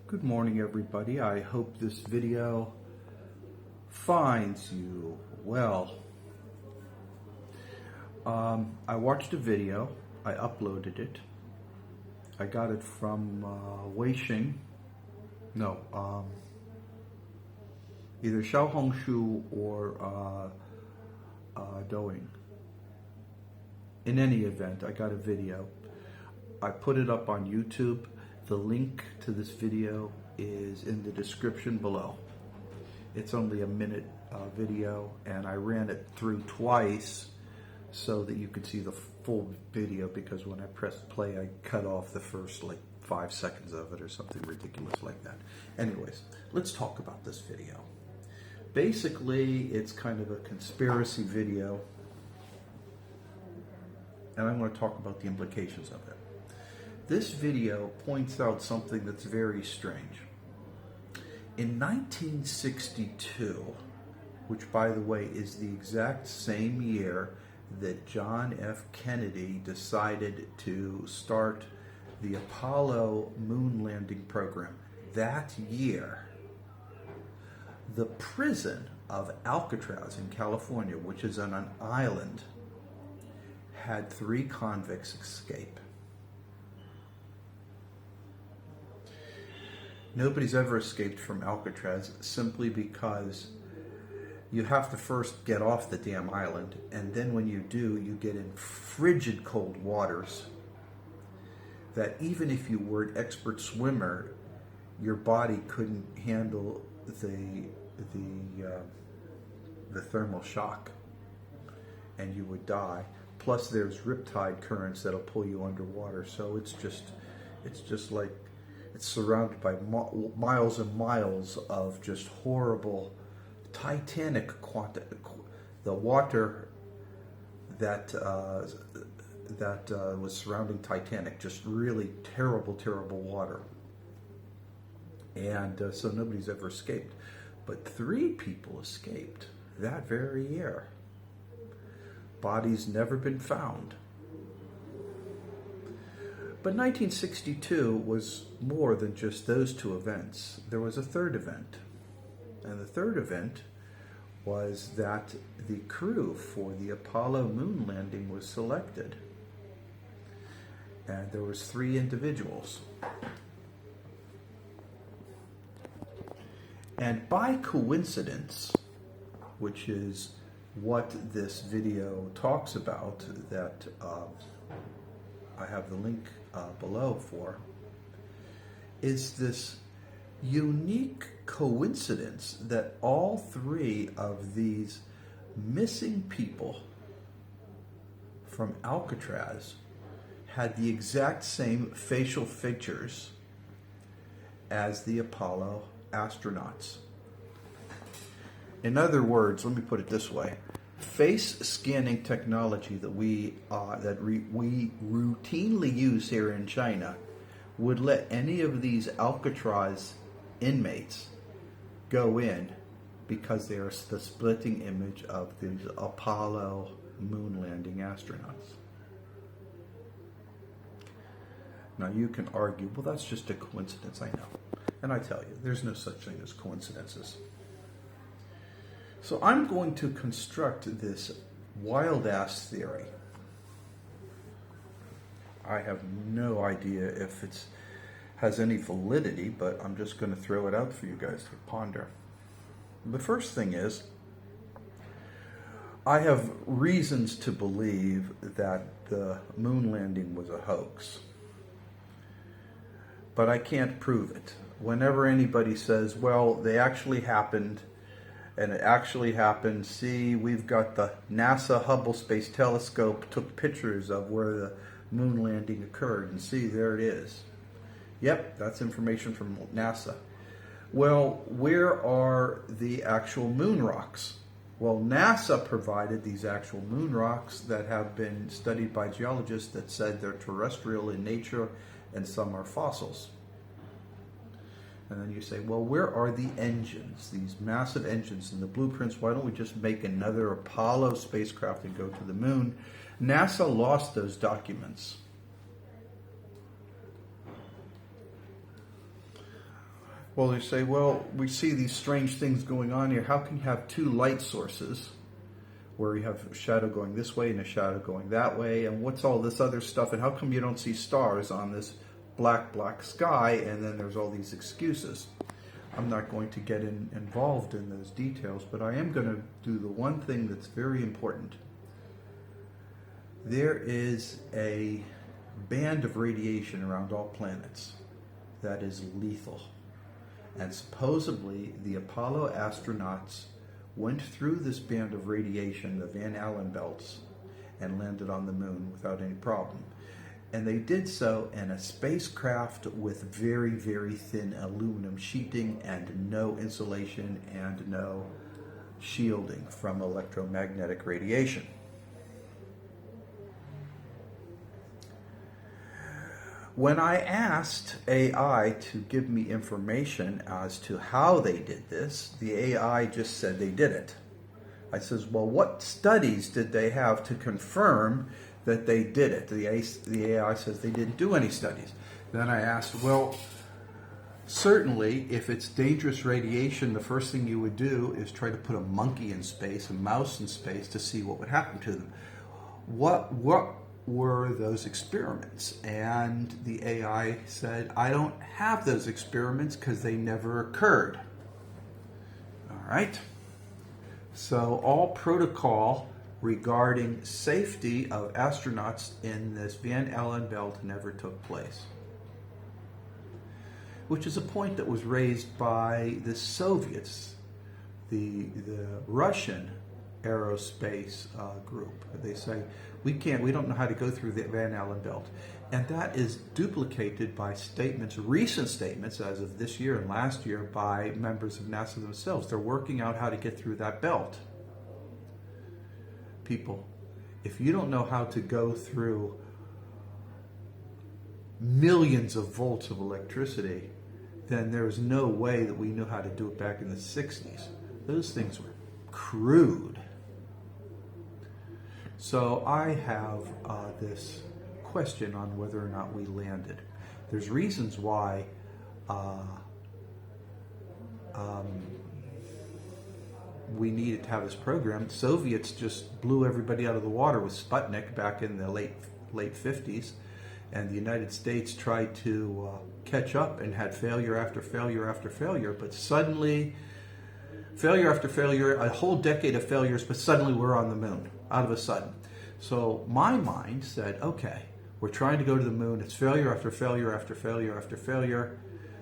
Good morning, everybody. I hope this video finds you well. I watched a video. I uploaded it. I got it from Weixin. No, either Xiaohongshu or Douyin. In any event, I got a video. I put it up on YouTube. The link to this video is in the description below. It's only a minute video, and I ran it through twice so that you could see the full video, because when I pressed play, I cut off the first 5 seconds of it or something ridiculous like that. Anyways, let's talk about this video. Basically, it's kind of a conspiracy video, and I'm going to talk about the implications of it. This video points out something that's very strange. In 1962, which by the way is the exact same year that John F. Kennedy decided to start the Apollo moon landing program, that year, the prison of Alcatraz in California, which is on an island, had 3 convicts escape. Nobody's ever escaped from Alcatraz simply because you have to first get off the damn island, and then when you do, you get in frigid cold waters that even if you were an expert swimmer, your body couldn't handle the thermal shock, and you would die. Plus, there's riptide currents that'll pull you underwater. So it's just like it's surrounded by miles and miles of just horrible Titanic the water that was surrounding Titanic, just really terrible water. And so nobody's ever escaped. But 3 people escaped that very year. Bodies never been found. But 1962 was more than just those 2 events. There was a third event. And the third event was that the crew for the Apollo moon landing was selected. And there was 3 individuals. And by coincidence, which is what this video talks about, that I have the link below for, is this unique coincidence that all 3 of these missing people from Alcatraz had the exact same facial features as the Apollo astronauts. In other words, let me put it this way. Face scanning technology that we routinely use here in China would let any of these Alcatraz inmates go in because they are the splitting image of these Apollo moon landing astronauts. Now you can argue, well, that's just a coincidence. I know. And I tell you, there's no such thing as coincidences. So I'm going to construct this wild-ass theory. I have no idea if it has any validity, but I'm just going to throw it out for you guys to ponder. The first thing is, I have reasons to believe that the moon landing was a hoax, but I can't prove it. Whenever anybody says, well, they actually happened, and it actually happened, see, we've got the NASA Hubble Space Telescope took pictures of where the moon landing occurred, and see, there it is. Yep, that's information from NASA. Well, where are the actual moon rocks? Well, NASA provided these actual moon rocks that have been studied by geologists that said they're terrestrial in nature and some are fossils. And then you say, well, where are the engines, these massive engines and the blueprints? Why don't we just make another Apollo spacecraft and go to the moon? NASA lost those documents. Well, they say, well, we see these strange things going on here. How can you have two light sources where you have a shadow going this way and a shadow going that way? And what's all this other stuff? And how come you don't see stars on this black sky? And then there's all these excuses. I'm not going to get involved in those details, but I am going to do the one thing that's very important. There is a band of radiation around all planets that is lethal. And supposedly the Apollo astronauts went through this band of radiation, the Van Allen belts, and landed on the moon without any problem. And they did so in a spacecraft with very, very thin aluminum sheeting and no insulation and no shielding from electromagnetic radiation. When I asked AI to give me information as to how they did this, the AI just said they did it. I says, well, what studies did they have to confirm that they did it? The AI says they didn't do any studies. Then I asked, well, certainly if it's dangerous radiation, the first thing you would do is try to put a monkey in space, a mouse in space, to see what would happen to them. What were those experiments? And the AI said, I don't have those experiments because they never occurred. All right. So all protocol regarding safety of astronauts in this Van Allen belt never took place, which is a point that was raised by the Soviets, the Russian aerospace group. They say, we don't know how to go through the Van Allen belt. And that is duplicated by recent statements as of this year and last year by members of NASA themselves. They're working out how to get through that belt. People, if you don't know how to go through millions of volts of electricity, then there's no way that we knew how to do it back in the 60s. Those things were crude. So I have this question on whether or not we landed. There's reasons why we needed to have this program. The Soviets just blew everybody out of the water with Sputnik back in the late 50s, and the United States tried to catch up and had failure after failure after failure, but suddenly, failure after failure, a whole decade of failures, but suddenly we're on the moon, out of a sudden. So my mind said, okay, we're trying to go to the moon, it's failure after failure after failure after failure,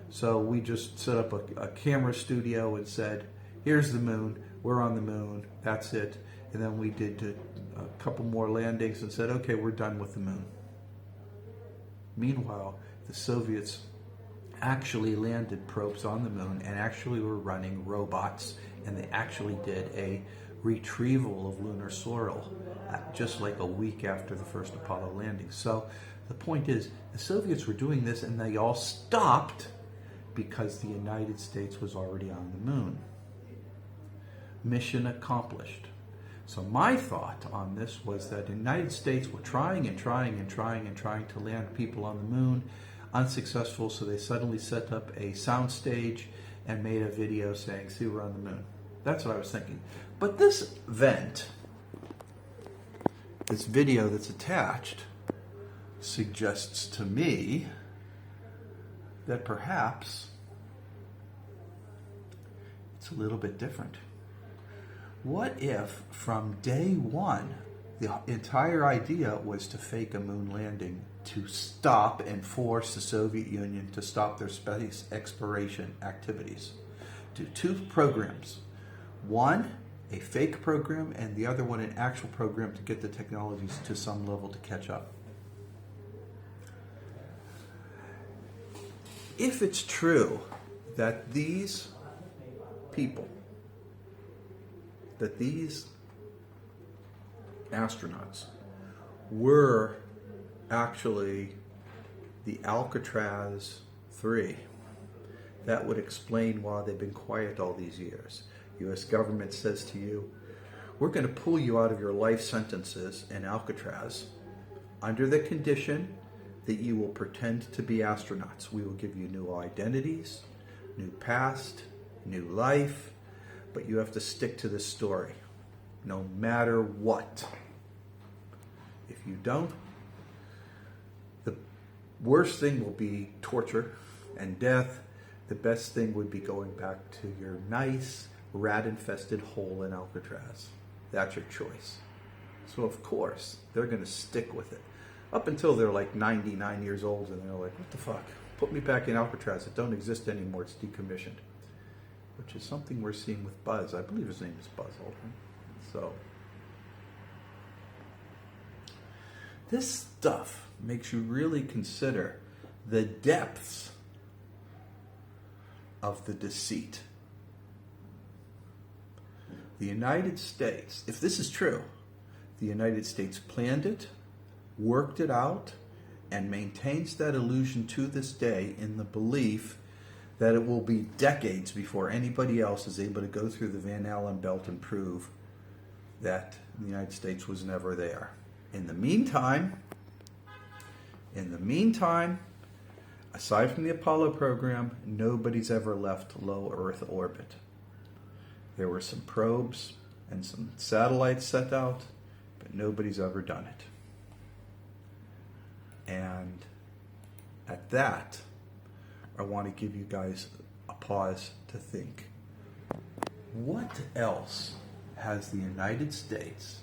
so we just set up a camera studio and said, here's the moon, we're on the moon, that's it. And then we did a couple more landings and said, okay, we're done with the moon. Meanwhile, the Soviets actually landed probes on the moon and actually were running robots, and they actually did a retrieval of lunar soil just like a week after the first Apollo landing. So the point is, the Soviets were doing this and they all stopped because the United States was already on the moon. Mission accomplished. So my thought on this was that the United States were trying to land people on the moon, unsuccessful, so they suddenly set up a sound stage and made a video saying, see, we're on the moon. That's what I was thinking. But this vent, this video that's attached, suggests to me that perhaps it's a little bit different. What if from day one, the entire idea was to fake a moon landing to stop and force the Soviet Union to stop their space exploration activities? Do two programs. One, a fake program, and the other one, an actual program to get the technologies to some level to catch up. If it's true that these people, that these astronauts were actually the Alcatraz 3, that would explain why they've been quiet all these years. U.S. government says to you, we're going to pull you out of your life sentences in Alcatraz under the condition that you will pretend to be astronauts. We will give you new identities, new past, new life, but you have to stick to this story, no matter what. If you don't, the worst thing will be torture and death. The best thing would be going back to your nice, rat-infested hole in Alcatraz. That's your choice. So of course, they're going to stick with it. Up until they're like 99 years old and they're like, what the fuck? Put me back in Alcatraz. It don't exist anymore. It's decommissioned. Which is something we're seeing with Buzz. I believe his name is Buzz Aldrin. So, this stuff makes you really consider the depths of the deceit. The United States, if this is true, the United States planned it, worked it out, and maintains that illusion to this day in the belief that it will be decades before anybody else is able to go through the Van Allen belt and prove that the United States was never there. In the meantime, aside from the Apollo program, nobody's ever left low Earth orbit. There were some probes and some satellites set out, but nobody's ever done it. And at that, I want to give you guys a pause to think. What else has the United States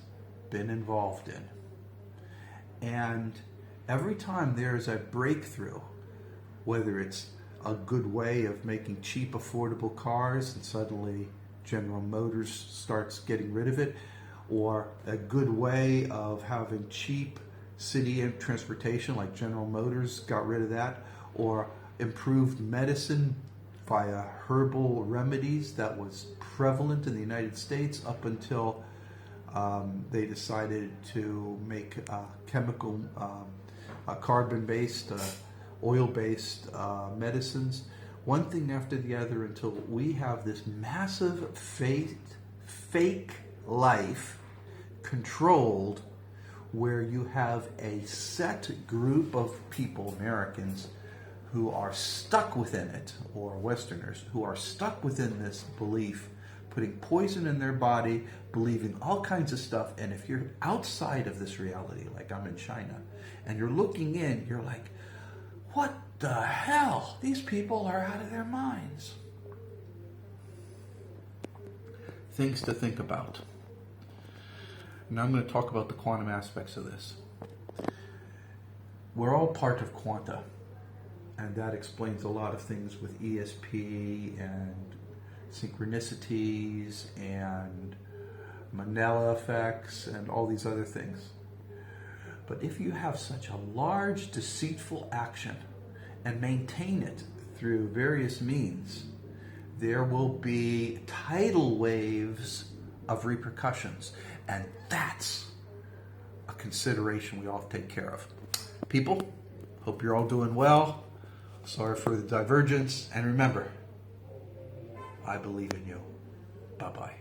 been involved in? And every time there's a breakthrough, whether it's a good way of making cheap, affordable cars and suddenly General Motors starts getting rid of it, or a good way of having cheap city transportation like General Motors got rid of that, or improved medicine via herbal remedies that was prevalent in the United States up until they decided to make chemical, carbon-based, oil-based medicines, one thing after the other, until we have this massive fake life controlled, where you have a set group of people, Americans, who are stuck within it, or Westerners, who are stuck within this belief, putting poison in their body, believing all kinds of stuff. And if you're outside of this reality, like I'm in China, and you're looking in, you're like, what the hell? These people are out of their minds. Things to think about. Now I'm going to talk about the quantum aspects of this. We're all part of quanta, and that explains a lot of things with ESP and synchronicities and Mandela effects and all these other things. But if you have such a large deceitful action and maintain it through various means, there will be tidal waves of repercussions. And that's a consideration we all have to take care of. People, hope you're all doing well. Sorry for the divergence. And remember, I believe in you. Bye-bye.